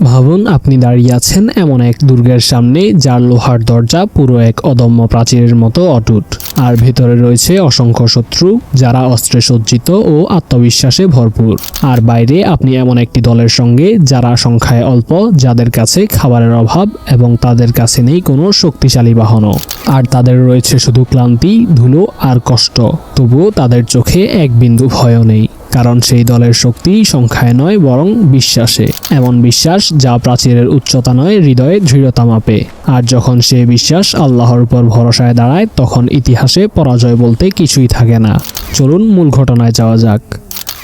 ভাবুন আপনি দাঁড়িয়ে আছেন এমন এক দুর্গের সামনে যার লোহার দরজা পুরো এক অদম্য প্রাচীরের মতো অটুট, আর ভেতরে রয়েছে অসংখ্য শত্রু যারা অস্ত্রে সজ্জিত ও আত্মবিশ্বাসে ভরপুর। আর বাইরে আপনি এমন একটি দলের সঙ্গে যারা সংখ্যায় অল্প, যাদের কাছে খাবারের অভাব এবং তাদের কাছে নেই কোনো শক্তিশালী বাহনও, আর তাদের রয়েছে শুধু ক্লান্তি, ধুলো আর কষ্ট। তবুও তাদের চোখে এক বিন্দু ভয়ও নেই, কারণ সেই দলের শক্তি সংখ্যায় নয় বরং বিশ্বাসে। এমন বিশ্বাস যা প্রাচীরের উচ্চতা নয়, হৃদয়ে দৃঢ়তা মাপে। আর যখন সে বিশ্বাস আল্লাহর উপর ভরসায় দাঁড়ায়, তখন ইতিহাসে পরাজয় বলতে কিছুই থাকে না। চলুন মূল ঘটনায় যাওয়া যাক।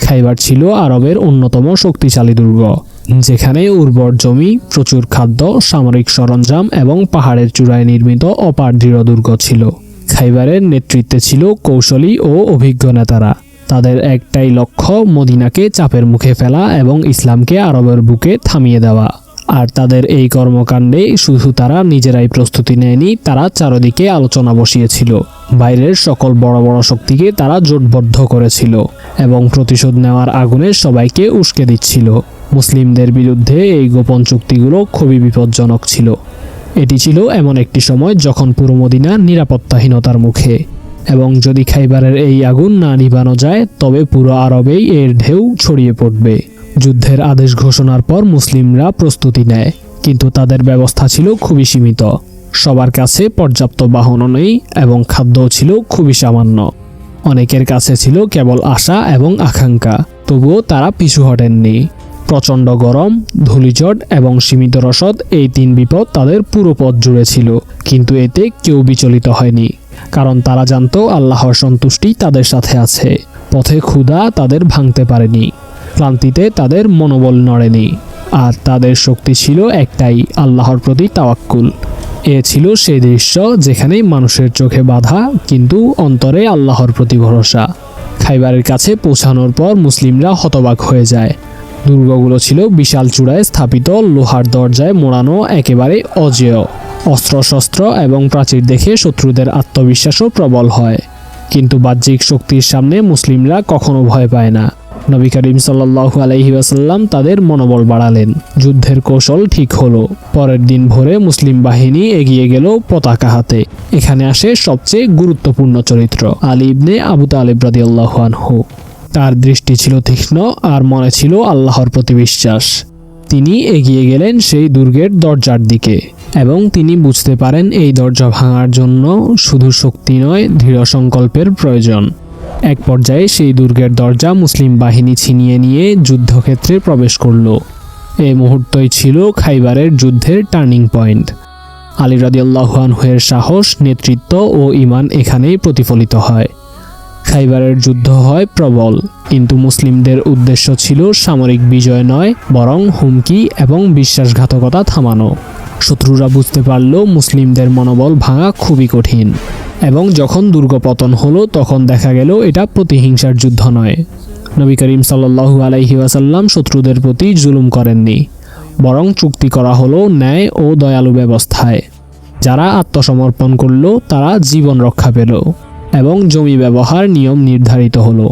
খাইবার ছিল আরবের অন্যতম শক্তিশালী দুর্গ, যেখানে উর্বর জমি, প্রচুর খাদ্য, সামরিক সরঞ্জাম এবং পাহাড়ের চূড়ায় নির্মিত অপার দৃঢ় দুর্গ ছিল। খাইবারের নেতৃত্বে ছিল কৌশলী ও অভিজ্ঞ নেতারা। তাদের একটাই লক্ষ্য, মদিনাকে চাপের মুখে ফেলা এবং ইসলামকে আরবের বুকে থামিয়ে দেওয়া। আর তাদের এই কর্মকাণ্ডে শুধু তারা নিজেরাই প্রস্তুতি নেয়নি, তারা চারদিকে আলোচনা বসিয়েছিল। বাইরের সকল বড় বড় শক্তিকে তারা জোটবদ্ধ করেছিল এবং প্রতিশোধ নেওয়ার আগুনে সবাইকে উস্কে দিচ্ছিল। মুসলিমদের বিরুদ্ধে এই গোপন চুক্তিগুলো খুবই বিপজ্জনক ছিল। এটি ছিল এমন একটি সময় যখন পুরো মদিনা নিরাপত্তাহীনতার মুখে, এবং যদি খাইবারের এই আগুন না নিভানো যায় তবে পুরো আরবেই এর ঢেউ ছড়িয়ে পড়বে। যুদ্ধের আদেশ ঘোষণার পর মুসলিমরা প্রস্তুতি নেয়, কিন্তু তাদের ব্যবস্থা ছিল খুবই সীমিত। সবার কাছে পর্যাপ্ত বাহনও নেই এবং খাদ্যও ছিল খুবই সামান্য। অনেকের কাছে ছিল কেবল আশা এবং আকাঙ্ক্ষা, তবুও তারা পিছু হটেননি। প্রচণ্ড গরম, ধূলিঝড় এবং সীমিত রসদ, এই তিন বিপদ তাদের পুরো পথ জুড়ে ছিল, কিন্তু এতে কেউ বিচলিত হয়নি, কারণ তারা জানতো আল্লাহর সন্তুষ্টি তাদের সাথে আছে। পথে ক্ষুধা তাদের ভাঙতে পারেনি, ক্লান্তিতে তাদের মনোবল নড়েনি, আর তাদের শক্তি ছিল একটাই, আল্লাহর প্রতি তাওয়াক্কুল। এ ছিল সেই দৃশ্য যেখানে মানুষের চোখে বাধা কিন্তু অন্তরে আল্লাহর প্রতি ভরসা। খাইবারের কাছে পৌঁছানোর পর মুসলিমরা হতবাক হয়ে যায়। দুর্গগুলো ছিল বিশাল চূড়ায় স্থাপিত, লোহার দরজায় মোড়ানো, একেবারে অজেয়। অস্ত্রশস্ত্র এবং প্রাচীর দেখে শত্রুদের আত্মবিশ্বাসও প্রবল হয়, কিন্তু বাহ্যিক শক্তির সামনে মুসলিমরা কখনো ভয় পায় না। নবী করিম সাল্লাল্লাহু আলাইহি ওয়াসাল্লাম তাদের মনোবল বাড়ালেন। যুদ্ধের কৌশল ঠিক হলো। পরের দিন ভোরে মুসলিম বাহিনী এগিয়ে গেল পতাকা হাতে। এখানে আসে সবচেয়ে গুরুত্বপূর্ণ চরিত্র, আলী ইবনে আবু তালিব রাদিয়াল্লাহু আনহু। তার দৃষ্টি ছিল তীক্ষ্ণ আর মনে ছিল আল্লাহর প্রতি বিশ্বাস। তিনি এগিয়ে গেলেন সেই দুর্গের দরজার দিকে এবং তিনি বুঝতে পারেন এই দরজা ভাঙার জন্য শুধু শক্তি নয়, দৃঢ় সংকল্পের প্রয়োজন। এক পর্যায়ে সেই দুর্গের দরজা মুসলিম বাহিনী ছিনিয়ে নিয়ে যুদ্ধক্ষেত্রে প্রবেশ করল। এই মুহূর্তই ছিল খাইবারের যুদ্ধের টার্নিং পয়েন্ট। আলী রাদিয়াল্লাহু আনহু এর সাহস, নেতৃত্ব ও ঈমান এখানেই প্রতিফলিত হয়। খাইবারের যুদ্ধ হয় প্রবল, কিন্তু মুসলিমদের উদ্দেশ্য ছিল সামরিক বিজয় নয়, বরং হুমকি এবং বিশ্বাসঘাতকতা থামানো। শত্রুরা বুঝতে পারল মুসলিমদের মনোবল ভাঙা খুবই কঠিন, এবং যখন দুর্গ পতন হলো তখন দেখা গেল এটা প্রতিহিংসার যুদ্ধ নয়। নবী করিম সাল্লাল্লাহু আলাইহি ওয়াসাল্লাম শত্রুদের প্রতি জুলুম করেননি, বরং চুক্তি করা হলো ন্যায় ও দয়ালু ব্যবস্থায়। যারা আত্মসমর্পণ করল তারা জীবন রক্ষা পেল এবং জমি ব্যবহার নিয়ম নির্ধারিত হলো,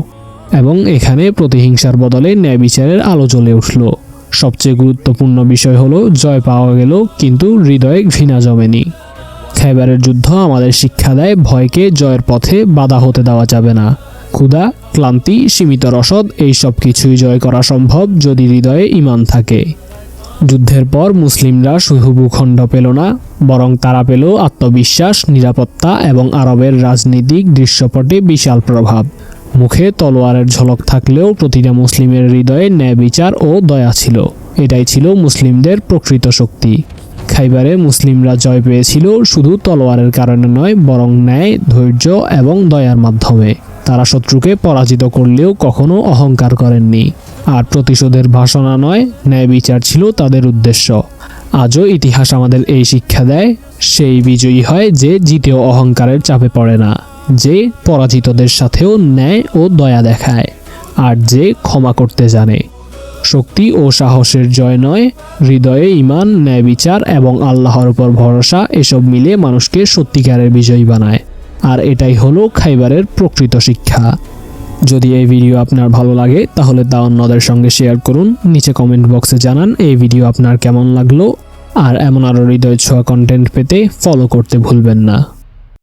এবং এখানে প্রতিহিংসার বদলে ন্যায় বিচারের আলো জ্বলে উঠল। সবচেয়ে গুরুত্বপূর্ণ বিষয় হলো জয় পাওয়া গেল, কিন্তু হৃদয়ে ঘৃণা জমেনি। খাইবারের যুদ্ধ আমাদের শিক্ষা দেয় ভয়কে জয়ের পথে বাধা হতে দেওয়া যাবে না। ক্ষুধা, ক্লান্তি, সীমিত রসদ, এই সব কিছুই জয় করা সম্ভব যদি হৃদয়ে ঈমান থাকে। যুদ্ধের পর মুসলিমরা শুধু ভূখণ্ড পেল না, বরং তারা পেল আত্মবিশ্বাস, নিরাপত্তা এবং আরবের রাজনৈতিক দৃশ্যপটে বিশাল প্রভাব। মুখে তলোয়ারের ঝলক থাকলেও প্রতিটা মুসলিমের হৃদয়ে ন্যায় বিচার ও দয়া ছিল। এটাই ছিল মুসলিমদের প্রকৃত শক্তি। খাইবারে মুসলিমরা জয় পেয়েছিল শুধু তলোয়ারের কারণে নয়, বরং ন্যায়, ধৈর্য এবং দয়ার মাধ্যমে। তারা শত্রুকে পরাজিত করলেও কখনো অহংকার করেননি, আর প্রতিশোধের বাসনা নয়, ন্যায় বিচার ছিল তাদের উদ্দেশ্য। আজও ইতিহাস আমাদের এই শিক্ষা দেয়, সেই বিজয়ী হয় যে জিতেও অহংকারের চাপে পড়ে না, যে পরাজিতদের সাথেও ন্যায় ও দয়া দেখায়, আর যে ক্ষমা করতে জানে। শক্তি ও সাহসের জয় নয়, হৃদয়ে ঈমান, ন্যায় বিচার এবং আল্লাহর উপর ভরসা, এসব মিলে মানুষকে সত্যিকারের বিজয়ী বানায়। আর এটাই হলো খাইবারের প্রকৃত শিক্ষা। যদি এই ভিডিও আপনার ভালো লাগে তাহলে তা অন্যদের সঙ্গে শেয়ার করুন। নিচে কমেন্ট বক্সে জানান এই ভিডিও আপনার কেমন লাগলো। আর এমন আরও হৃদয় ছোঁয়া কন্টেন্ট পেতে ফলো করতে ভুলবেন না।